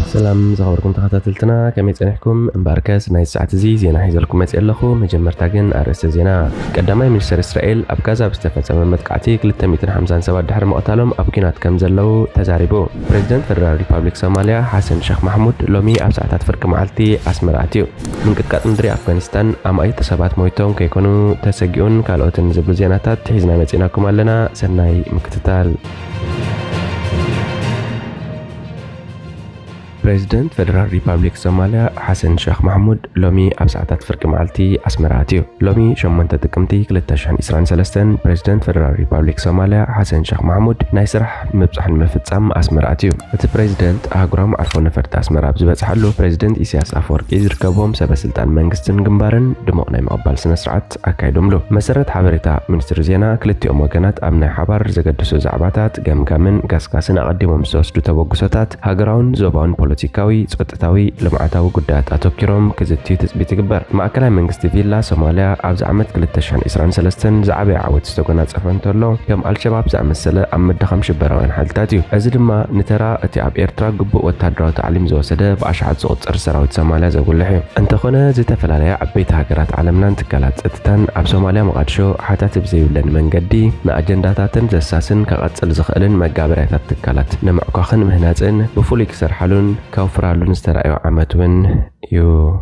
سلام زغوركم تخاتلتنا كم يصنحكم امباركس ناي ساعت زي زينا حيزلكم يصلخو مجمرتاغن ارست زينا قدامي منستر اسرائيل اب غزا بستفصم متقعتي 257 دحر مقتالهم اب كينات كم زلو تزاريبو بريزيدنت فدرال ريبابليك صوماليا حسن شيخ محمود لومي اب ساعات فرق معلتي اسمراتيو من قطقات مدري افغانستان ام اي تسبات مويتون كيكونوا تسجيون كالوتن زبل زيناتات حيزنا مصيناكم علينا سناي مكتتال بريزيدنت فدرال ريبابليك صوماليا حسن شيخ محمود لومي اب ساعات فرق معلتي اسمراتيو لومي شمنت تقمتي 2023 بريزيدنت فدرال ريبابليك صوماليا حسن شيخ محمود ناي سرح مبصح مفصم اسمراتيو እቲ بريزيدنت اغرام عرفو نفرت اسمرا بزبصحلو بريزيدنت ኢሳያስ አፈወርቂ ዝርከቦም ሰበስልጣን መንግስትን ግንባርን ድሞቅ ናይ መቀበል ስነ ስርዓት አካይዶምሉ መሰረት ሓበሬታ ሚኒስትር ዜና ክልቲኦም ወገናት ኣብ ናይ ሓባር ዘገድሱ ዛዕባታት ገምጋምን ጋስጋስን አቀዲሞም ዝወስዱ ተበግሶታት ሃገራውን ዞባውን ፖለቲካዊ ጸጥታዊ ልምዓታዊ ጉዳያት አተኪሮም ክዝትዩ ትጽቢት ይግበር ማዕከላዊ መንግስቲ ቪላ ሶማሊያ ኣብዚ ዓመት 2023 ዛዕበ ዓወት ዝተጎናጸፈ እንተሎ ከም አልሸባብ ዝኣመሰለ ኣብ መድኸም ሽበራውያን ሓይልታት እዩ እዚ ድማ ንተራ እቲ ኣብ ኤርትራ ግቡእ ወታደራዊ ታዕሊም ዝወሰደ ብኣሽሓት ዝቁጽር ሰራዊት ሶማሊያ ዘጉልሕ እዩ እንተኾነ ዝተፈላለየ ዓበይቲ ሃገራት ዓለምናን ትካላት ጸጥታን ኣብ ሶማሊያ መቃድሾ ሓታት ብዘይብለን መንገዲ ንኣጀንዳታትን ዘሳስን ከቐጽል ዝኽእልን መጋበርያታት ትካላት ንምዕኳኽን ምህናጽን ብፍሉይ ክሰርሓሉን كوفرالون استرأيو عمتون يو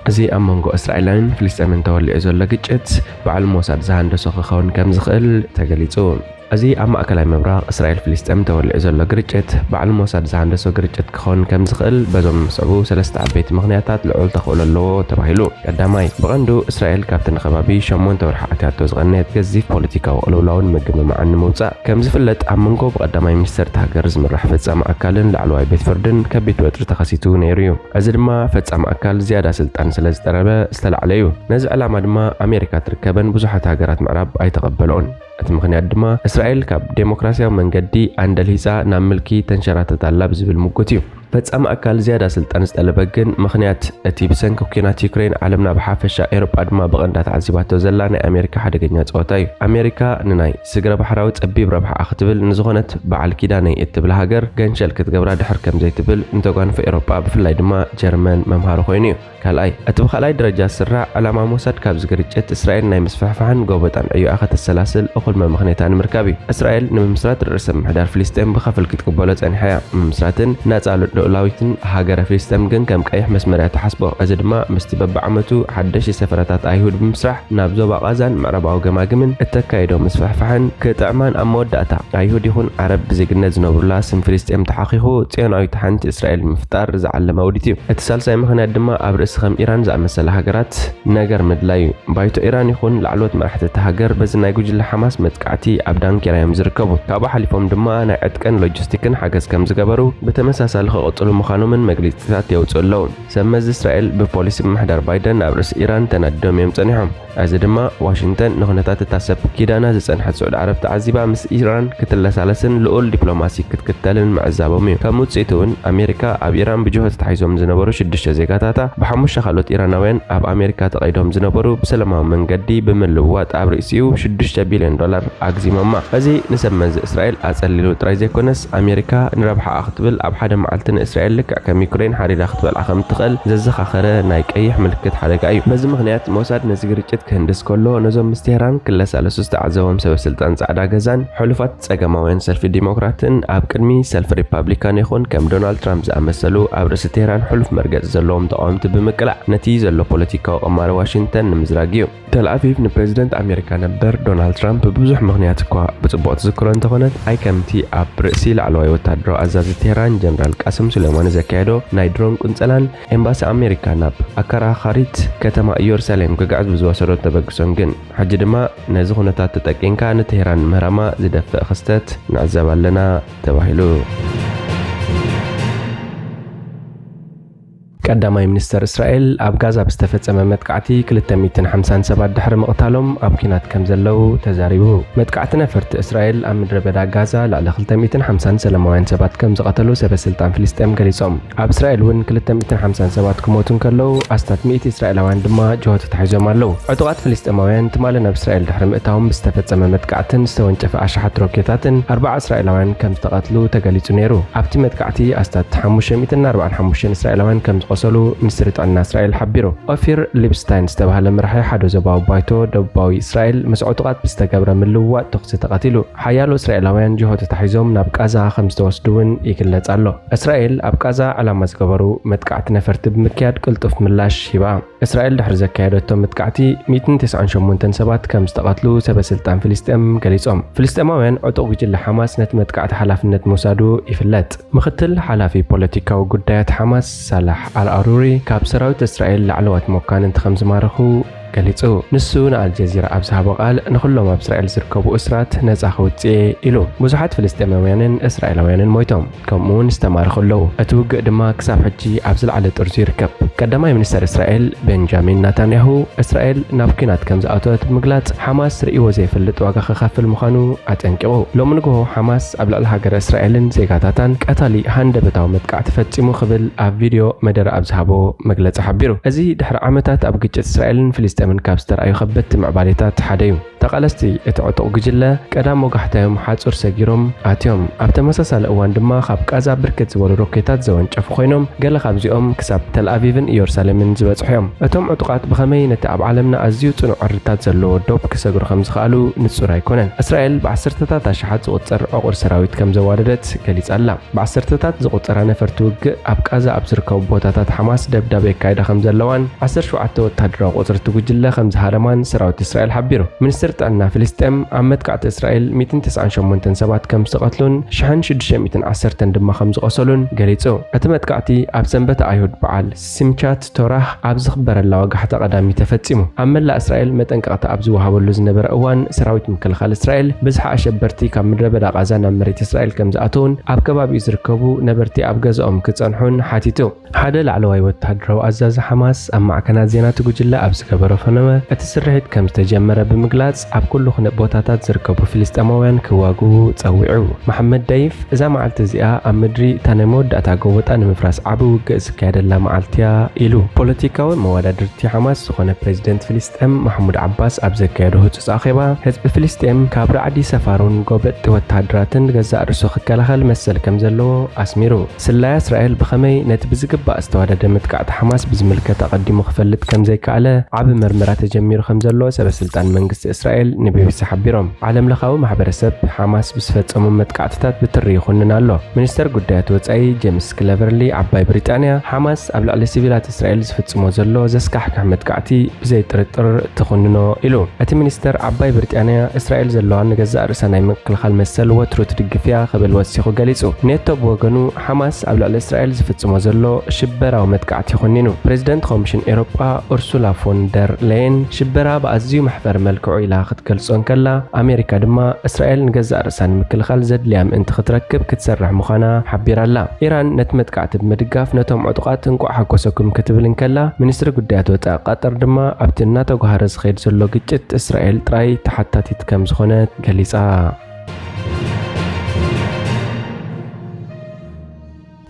زي أمونغو إسرائيلين فلسطين تولي إزولا جيتشت بعلم موساد زهاندسو خون كم زخل تغليتو أزي أما أكلاي مبراغ إسرائيل فلسطين تولي إزولا جريتشت بعلم موساد زهاندسو جريتشت خون كم زخل بزوم صعبو سلست عبيت مغنياتات لعول تخول اللو تباهيلو قداماي بغندو إسرائيل كابتن خبابي شمون تور حقاتيات توزغنيت جزيف بوليتيكا وقلولاون مقم مع النموزة كم زفلت أمونغو بقداماي مستر تهجرز من رح فتسام أكالن لعلواي بيت فردن كبيت وطر تخسيتو نيريو أزي دما فتسام أكال زيادة سلطان سلز تربة استل عليو نزع علامة دما أمريكا تركبن بزوحة هاجرات معرب أي تقبلون أتمخني دما إسرائيل كاب ديمقراطيا منجدي عند الهيسا نعملكي تنشرات تطلب زبل مقتيو فتصام أكال زيادة سلطان استلبجن مخنيات أتي بسنك وكينات يوكرين عالمنا بحافشة أوروبا دما بغندات عزيبات وزلانة أمريكا حد جنيات أوتاي أمريكا نناي سجرا بحراوت أبي بربح أختبل نزغنت بعل كيداني اتبل هاجر جنشل كتجبرا دحر كم زي تبل انتقان في أوروبا بفلاي دما جرمن ممهارو خوينيو كالاي أتبخلاي درجة سرع على ما موساد كابز جريتشت إسرائيل ناي مسفحفحن جوبتان أيو أخذ السلاسل أخل ما مخنيتان مركبي إسرائيل نمسرات الرسم حدار فلسطين بخفل كتقبلت عن حياة مسراتن ناتسالو لاويتن هاجر فلسطين جن كم كأي مسمرات حسبه أزدما مستبب عمتو حدش سفرات أيهود بمسرح نابزو بغازان معرباو جماجمن التكايدو مسفحفحن كتعمان أمود داتا أيهود يكون عرب زيجنز نوبرلا سن فلسطين تحقيقه تين أي تحنت إسرائيل مفتار زعل موديتي اتصال سايم هنا دما أبرز خم إيران زعم مسألة هاجرات نجار مدلاي بايتو إيران يكون لعلوت مرحلة تهاجر بزنا يجوج الحماس متقعتي أبدان كرايم زركبو كابو حليفهم دما أنا عدكن لوجستيكن حاجز كم زجبرو بتمساسل خاطر مخانو من مجلسات يوصلون سمز إسرائيل ببوليس محضر بايدن أبرز إيران تندم يمتنعهم أزدما واشنطن نهنتات تاسب كيدانا زسن حد سعود عرب تعذيبا مس إيران كتلس على سن لقول دبلوماسي كتكتلن مع الزابومي كموت سيتون أمريكا أب إيران بجهة تحيزهم زنبرو شدش زيكاتاتا بحمش شخلوت إيرانوين أب أمريكا تقيدهم زنبرو بسلامهم من قدي بملوات أب رئيسيو شدش بليون دولار أجزي مما هذه نسمز إسرائيل أتسللو ترايزيكونس أمريكا نربح أختبل أب حدا معلتن إسرائيل لك كم يوكرين حرير أختبل أخم تقل ززخ آخره نايك أي ملكت حركة أيو بز مغنيات موساد نزجرت كهندس كله نظام مستهران كل سالس استعزوهم سبب سلطان سعدا جزان حلفات سجماوين سلف ديمقراطن أب كرمي سلف ريبابليكان يخون كم دونالد ترامب زعمسلو أبرز تهران حلف مركز زلهم تقامت بمقلع نتيجة زلو بوليتيكا وأمار واشنطن مزراجيو تل أبيب بريزيدنت أمريكا نبر دونالد ترامب ببزح مغنيات كوا بتبوت ذكران تخونت أي كمتي أب رئيسي العلوي وتدرو أزاز تهران جنرال قاسم سليمان زكيادو نايدرون كونسلان إمباس أمريكا ناب أكرا خريط كتما يورساليم كقعد بزواسرو تبقسون جن حج دما نزغونتات تتكين كانت تهران مهرما زدفق خستت نعزب لنا تباهلو ቀዳማይ ሚኒስተር እስራኤል ኣብ ጋዛ ብዝተፈጸመ መጥቃዕቲ 250 ሰባት ድሕሪ ምቕታሎም ኣብ ኩናት ከም ዘለው ተዛሪቡ። መጥቃዕቲ ነፈርቲ እስራኤል ኣብ ምድረ በዳ ጋዛ ልዕሊ 250 ሰላማውያን ሰባት ከም ዝቐተሉ ሰበስልጣን ፍልስጤም ገሊጾም። ኣብ እስራኤል እውን 250 ሰባት ክሞቱ ከለዉ ኣስታት 100 እስራኤላውያን ድማ ጅሆት ተታሒዞም ኣለዉ። ዕጡቓት ፍልስጤማውያን ትማሊ ናብ እስራኤል ድሕሪ ምእታዎም ብዝተፈጸመ መጥቃዕትን ዝተወንጨፈ ኣሽሓት ሮኬታትን 40 እስራኤላውያን ከም ዝተቐትሉ ተገሊጹ ነይሩ። ኣብቲ መጥቃዕቲ ኣስታት 545 እስራኤላውያን ከም ዝቆሰሉ ሚኒስትሪ ጥዕና እስራኤል ሓቢሩ። ኦፊር ሊብስታይን ዝተባህለ መራሒ ሓደ ዞባዊ ባይቶ ደቡባዊ እስራኤል ምስ ዕጡቓት ብዝተገብረ ምልውዋጥ ተኽሲ ተቐቲሉ። ሓያሎ እስራኤላውያን ጅሆት ተታሒዞም ናብ ቃዛ ከም ዝተወስዱ እውን ይግለጽ ኣሎ። እስራኤል ኣብ ቃዛ ዕላማ ዝገበሩ መጥቃዕቲ ነፈርቲ ብምክያድ ቅልጡፍ ምላሽ ሂባ። እስራኤል ድሕሪ ዘካየደቶም መጥቃዕቲ 198 ሰባት ከም ዝተቐትሉ ሰበስልጣን ፍልስጤም ገሊጾም። ፍልስጤማውያን ዕጡቕ ጉጅለ ሓማስ ነቲ መጥቃዕቲ ሓላፍነት ምውሳዱ ይፍለጥ። ምክትል ሓላፊ ፖለቲካዊ ጉዳያት ሓማስ ሳላሕ አልአሩሪ ካብ ሰራዊት እስራኤል ላዕለዋት መኳንንቲ ከም ዝማረኹ ገሊጹ። ንሱ ንአልጀዚራ ኣብ ዝሃቦ ቃል ንኹሎም ኣብ እስራኤል ዝርከቡ እስራት ነፃ ከውፅእ ኢሉ። ብዙሓት ፍልስጤማውያንን እስራኤላውያንን ሞይቶም ከምኡ እውን ዝተማረኹ ኣለዉ። እቲ ውግእ ድማ ክሳብ ሕጂ ኣብ ዝለዓለ ጥርዙ ይርከብ። ቀዳማይ ሚኒስተር እስራኤል ቤንጃሚን ናታንያሁ እስራኤል ናብ ኩናት ከም ዝኣተወት ብምግላጽ ሓማስ ርእይዎ ዘይፈልጥ ዋጋ ክኸፍል ምዃኑ ኣጠንቂቑ። ሎሚ ንግሆ ሓማስ ኣብ ልዕሊ ሃገረ እስራኤልን ዜጋታታን ቀታሊ ሃንደበታዊ መጥቃዕቲ ፈጺሙ ክብል ኣብ ቪድዮ መደረ ኣብ ዝሃቦ መግለጺ ሓቢሩ። እዚ ድሕሪ ዓመታት ኣብ ግጭት እስራኤልን ፍልስጤምን ካብ ዝተረኣዩ ከበድቲ ምዕባሌታት ሓደ እዩ። ተቓለስቲ እቲ ዕጡቕ ጉጅለ ቀዳም ወጋሕታዮም ሓጹር ሰጊሮም ኣትዮም። ኣብ ተመሳሳሊ እዋን ድማ ካብ ቃዛ ብርክት ዝበሉ ሮኬታት ዘወንጨፉ ኮይኖም ገለ ካብዚኦም ክሳብ ተልኣቪቭን ኢየሩሳሌምን ዝበጽሑ እዮም። እቶም ዕጡቓት ብኸመይ ነቲ ኣብ ዓለምና ኣዝዩ ጽኑዕ ዕርታት ዘለዎ ዶብ ክሰግሩ ከም ዝኽኣሉ ንጹር ኣይኮነን። እስራኤል ብዓሰርተታት ኣሽሓት ዝቝጸር ዕቑር ሰራዊት ከም ዘዋደደት ገሊጻ ኣላ። ብዓሰርተታት ዝቝጸራ ነፈርቲ ውግእ ኣብ ቃዛ ኣብ ዝርከቡ ቦታታት ሓማስ ደብዳቤ የካይዳ ከም ዘለዋን 17 ወታደራዊ ቁጽርቲ ጉጅለ ከም ዝሃደማን ሰራዊት እስራኤል ሓቢሩ። ሚኒስትሪ ጥዕና ፍልስጤም ኣብ መጥቃዕቲ እስራኤል 198 ሰባት ከም ዝተቐትሉን 1610 ድማ ከም ዝቆሰሉን ገሊጹ። እቲ መጥቃዕቲ ኣብ ሰንበተ ኣይሁድ በዓል ሲምቻት ቶራህ ኣብ ዝኽበረላ ወጋሕታ ቀዳሚ ተፈጺሙ። ኣብ መላእ እስራኤል መጠንቀቕቲ ኣብ ዝወሃበሉ ዝነበረ እዋን ሰራዊት ምክልኻል እስራኤል ብዝሓ ኣሸበርቲ ካብ ምድረ በዳ ቃዛ ናብ መሬት እስራኤል ከም ዝኣተውን ኣብ ከባቢኡ ዝርከቡ ነበርቲ ኣብ ገዝኦም ክጸንሑን ሓቲቱ። ሓደ ላዕለዋይ ወታደራዊ ኣዛዚ ሓማስ ኣብ ማዕከናት ዜና ትጉጅለ ኣብ ዝገበሮ ፈነወ እቲ ስርሒት ከም ዝተጀመረ ብምግላጽ ኣብ ኩሉ ቦታታት ዝርከቡ ፍልስጤማውያን ክዋግኡ ጸዊዑ። መሐመድ ደይፍ እዛ መዓልቲ እዚኣ ኣብ ምድሪ እታ ናይ መወዳእታ ጎቦጣ ንምፍራስ ዓቢ ውግእ ዝካየደላ መዓልቲ እያ ኢሉ። ፖለቲካዊ መወዳድርቲ ሓማስ ዝኾነ ፕሬዚደንት ፍልስጤም ማሕሙድ ዓባስ ኣብ ዘካየዶ ህጹጽ ኣኼባ ህዝቢ ፍልስጤም ካብ ራዕዲ ሰፋሩን ጎበጥቲ ወታደራትን ገዛእ ርእሱ ክከላኸል መሰል ከም ዘለዎ ኣስሚሩ። ስላያ እስራኤል ብኸመይ ነቲ ብዝግባእ ዝተዋደደ መጥቃዕቲ ሓማስ ብዝምልከት ኣቐዲሙ ክፈልጥ ከም ዘይከኣለ ዓቢ መርመራ ተጀሚሩ ከም ዘሎ ሰበስልጣን መንግስቲ እስራኤል ንቢቢሲ ሓቢሮም። ዓለም ለኻዊ ማሕበረሰብ ሓማስ ብዝፈጸሙ መጥቃዕትታት ብትሪ ይኹንን ኣሎ። ሚኒስተር ጉዳያት ወጻኢ ጄምስ ክለቨርሊ ዓባይ ብሪጣንያ ሓማስ ኣብ ልዕሊ ሲቪላት እስራኤል ዝፍጽሞ ዘሎ ዘስካሕክሕ መጥቃዕቲ ብዘይ ጥርጥር ትኹንኖ ኢሉ። እቲ ሚኒስተር ዓባይ ብሪጣንያ እስራኤል ዘለዋ ንገዛእ ርእሳ ናይ ምክልኻል መሰል ወትሩ ትድግፍ እያ ክብል ወሲኹ ገሊጹ። ኔቶ ብወገኑ ሓማስ ኣብ ልዕሊ እስራኤል ዝፍጽሞ ዘሎ ሽበራዊ መጥቃዕቲ ይኹንኑ። ፕሬዚደንት ኮሚሽን ኤውሮጳ ኡርሱላ ፎን ደር ሌየን ሽበራ ብኣዝዩ መሕፈር መልክዑ ኢላ ክትገልጾን ከላ ኣሜሪካ ድማ እስራኤል ንገዛእ ርእሳ ንምክልኻል ዘድልያ ምእንቲ ክትረክብ ክትሰርሕ ምዃና ሓቢራላ። ኢራን ነቲ መጥቃዕቲ ብምድጋፍ ነቶም ዕጡቓት እንቋዕ ሓጎሰኩም ክትብልን ከላ ሚኒስትሪ ጉዳያት ወጻኢ ቀጠር ድማ ኣብቲ እናተጓሃረ ዝኸይድ ዘሎ ግጭት እስራኤል ጥራይ ተሓታቲት ከም ዝኾነት ገሊጻ።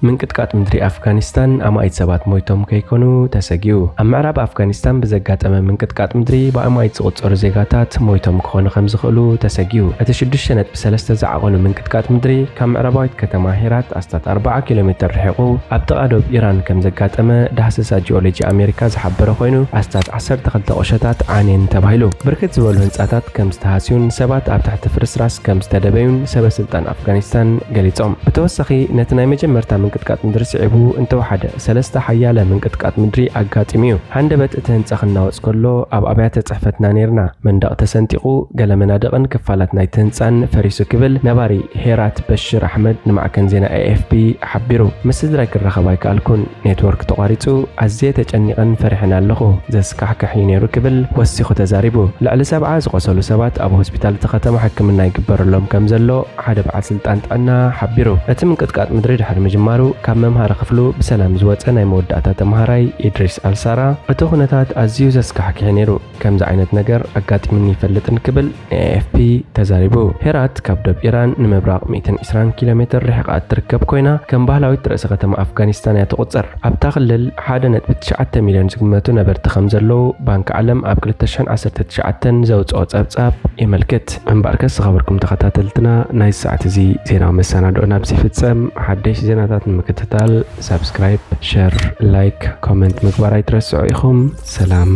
ምንቅጥቃጥ ምድሪ ኣፍጋኒስታን ኣማይት ሰባት ሞይቶም ከይኮኑ ተሰጊኡ። ኣብ ምዕራብ ኣፍጋኒስታን ብዘጋጠመ ምንቅጥቃጥ ምድሪ ብኣማይት ዝቑጸሩ ዜጋታት ሞይቶም ክኾኑ ከም ዝኽእሉ ተሰጊኡ። እቲ 6.3 ዝዓቐኑ ምንቅጥቃጥ ምድሪ ካብ ምዕራባዊት ከተማ ሄራት ኣስታት 40 ኪሎ ሜትር ርሒቑ ኣብ ጥቓ ደቡብ ኢራን ከም ዘጋጠመ ዳህሰሳ ጂኦሎጂ ኣሜሪካ ዝሓበረ ኮይኑ ኣስታት 12 ቆሸታት ዓንየን ተባሂሉ። ብርክት ዝበሉ ህንጻታት ከም ዝተሃስዩን ሰባት ኣብ ታሕቲ ፍርስራስ ከም ዝተደበዩን ሰበስልጣን ኣፍጋኒስታን ገሊጾም። ብተወሳኺ ነቲ ናይ መጀመርታ ምንቅጥቃጥ ምድሪ ስዒቡ እንተወሓደ 3 ሓያለ ምንቅጥቃጥ ምድሪ ኣጋጢሙ እዩ። ሃንደበት እቲ ህንጻ ክናወጽ ከሎ ኣብ ኣብያተ ጽሕፈትና ነርና መንደቕ ተሰንጢቑ ገለ መናድቕን ክፋላት ናይቲ ህንጻን ፈሪሱ ክብል ነባሪ ሄራት በሽር ኣሕመድ ንማዕከን ዜና AFP ሓቢሩ። ምስ ስድራይ ክራኸብ ኣይከኣልኩን፣ ኔትወርክ ተቋሪጹ፣ ኣዝየ ተጨኒቐን ፈሪሕን ኣለኹ፣ ዘስካሕክሕ እዩ ነይሩ ክብል ወሲኹ ተዛሪቡ። ልዕሊ 70 ዝቆሰሉ ሰባት ኣብ ሆስፒታል እቲ ከተማ ሕክምና ይግበረሎም ከም ዘሎ ሓደ በዓል ስልጣን ጥዕና ሓቢሩ። እቲ ምንቅጥቃጥ ምድሪ ድሕሪ ምጅማሩ ተምሃሮ ካብ መምሃሪ ክፍሉ ብሰላም ዝወፀ ናይ መወዳእታ ተምሃራይ ኢድሪስ አልሳራ እቲ ኩነታት ኣዝዩ ዘስካሕክሕ ነይሩ ከምዚ ዓይነት ነገር ኣጋጢሙኒ ይፈልጥን ክብል AFP ተዛሪቡ ሄራት ካብ ደብ ኢራን ንምብራቕ 120 ኪሎ ሜትር ርሕቃ እትርከብ ኮይና ከም ባህላዊት ርእሰ ከተማ ኣፍጋኒስታን እያ ትቁፀር ኣብታ ክልል 1.9 ሚልዮን ዝግመቱ ነበርቲ ከም ዘለዉ ባንኪ ዓለም ኣብ 2019 ዘውፅኦ ጸብጻብ የመልክት እምበር ከስ خبركم ተኸታተልትና ናይ ሰዓት እዚ ዜናዊ መሰናዶና ብዝፍጸም ሓደሽ ዜናታት ንምክትታል ሰብስክራይብ ሼር ላይክ ኮሜንት ምግባር ኣይትረስዑ ኢኹም ሰላም